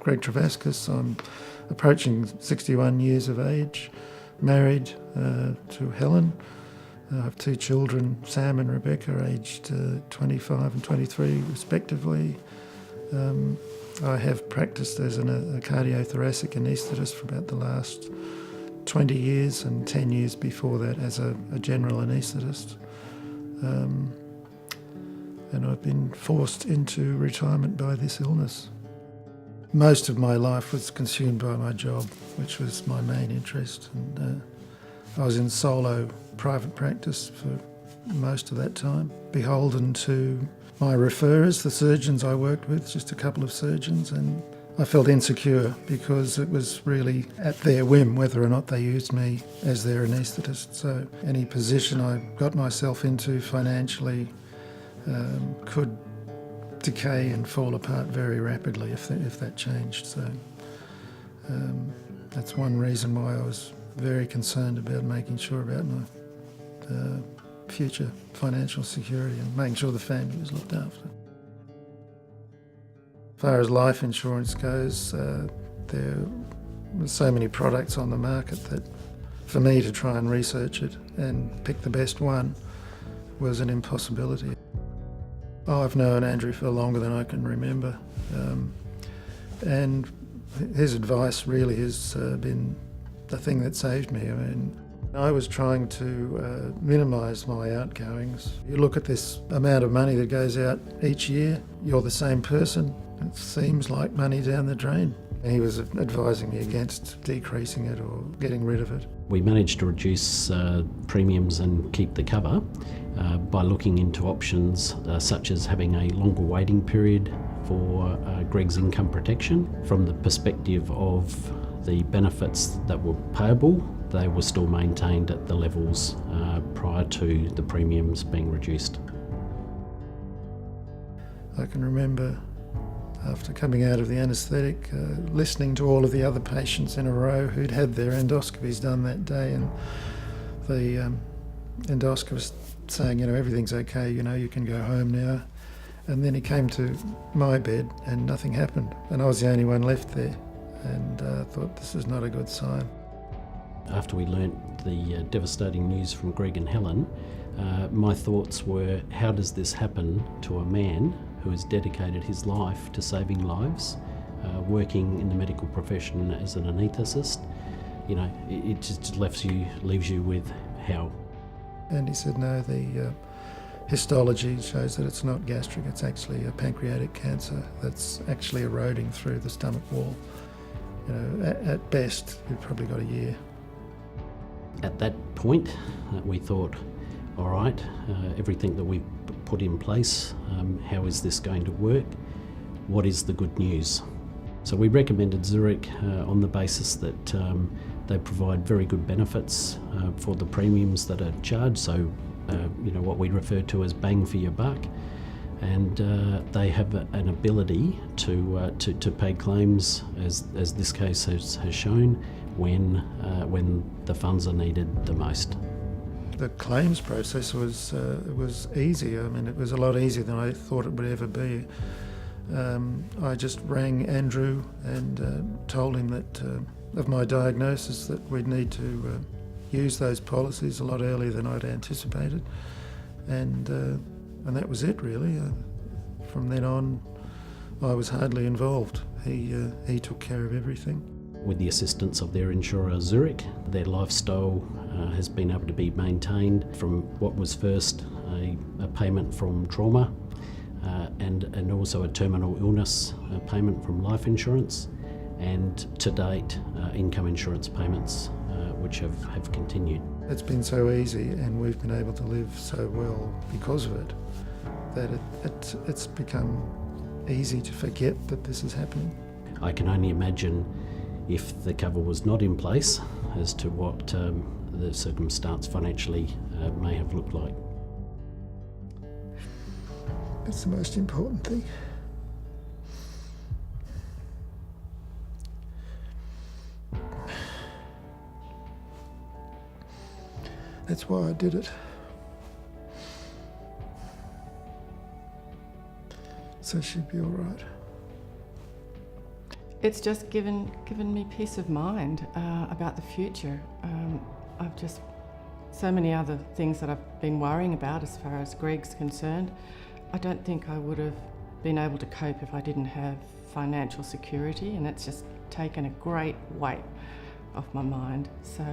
Greg Trevaskis. I'm approaching 61 years of age, married to Helen. I have two children, Sam and Rebecca, aged 25 and 23 respectively. I have practiced as a cardiothoracic anaesthetist for about the last 20 years and 10 years before that as a general anaesthetist. And I've been forced into retirement by this illness. Most of my life was consumed by my job, which was my main interest. And I was in solo private practice for most of that time, beholden to my referrers, the surgeons I worked with, just a couple of surgeons, and I felt insecure because it was really at their whim whether or not they used me as their anaesthetist. So any position I got myself into financially could decay and fall apart very rapidly if that changed. So that's one reason why I was very concerned about making sure about my future financial security and making sure the family was looked after. As far as life insurance goes, there were so many products on the market that for me to try and research it and pick the best one was an impossibility. I've known Andrew for longer than I can remember, and his advice really has been the thing that saved me. I mean, I was trying to minimise my outgoings. You look at this amount of money that goes out each year, you're the same person. It seems like money down the drain. And he was advising me against decreasing it or getting rid of it. We managed to reduce premiums and keep the cover by looking into options such as having a longer waiting period for Greg's income protection. From the perspective of the benefits that were payable, they were still maintained at the levels prior to the premiums being reduced. I can remember after coming out of the anaesthetic, listening to all of the other patients in a row who'd had their endoscopies done that day, and the endoscopist saying, everything's okay, you can go home now. And then he came to my bed and nothing happened, and I was the only one left there, and thought this is not a good sign. After we learnt the devastating news from Greg and Helen, my thoughts were, how does this happen to a man who has dedicated his life to saving lives, working in the medical profession as an anaesthetist? It just leaves you with how. And he said, no, the histology shows that it's not gastric, it's actually a pancreatic cancer that's actually eroding through the stomach wall. At best, we've probably got a year. At that point, we thought, all right, everything that we've put in place, how is this going to work? What is the good news? So we recommended Zurich on the basis that they provide very good benefits for the premiums that are charged, so what we refer to as bang for your buck, and they have an ability to pay claims, as this case has shown, when the funds are needed the most. The claims process was easy. I mean, it was a lot easier than I thought it would ever be. I just rang Andrew and told him that of my diagnosis, that we'd need to use those policies a lot earlier than I'd anticipated, and that was it really. From then on, I was hardly involved. He took care of everything. With the assistance of their insurer Zurich, their lifestyle has been able to be maintained from what was first a payment from trauma and also a terminal illness payment from life insurance, and to date income insurance payments which have continued. It's been so easy, and we've been able to live so well because of it, that it's become easy to forget that this is happening. I can only imagine if the cover was not in place as to what the circumstance financially may have looked like. That's the most important thing. That's why I did it. So she'd be all right. It's just given me peace of mind about the future. I've just so many other things that I've been worrying about as far as Greg's concerned. I don't think I would have been able to cope if I didn't have financial security, and it's just taken a great weight off my mind. So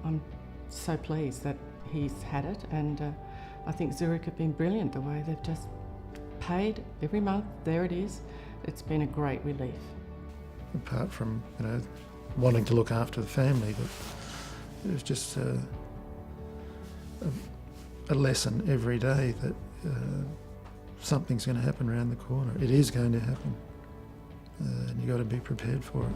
I'm so pleased that he's had it, and I think Zurich have been brilliant the way they've just paid every month. There it is. It's been a great relief. Apart from, wanting to look after the family, but it was just a lesson every day that something's going to happen around the corner. It is going to happen, and you've got to be prepared for it.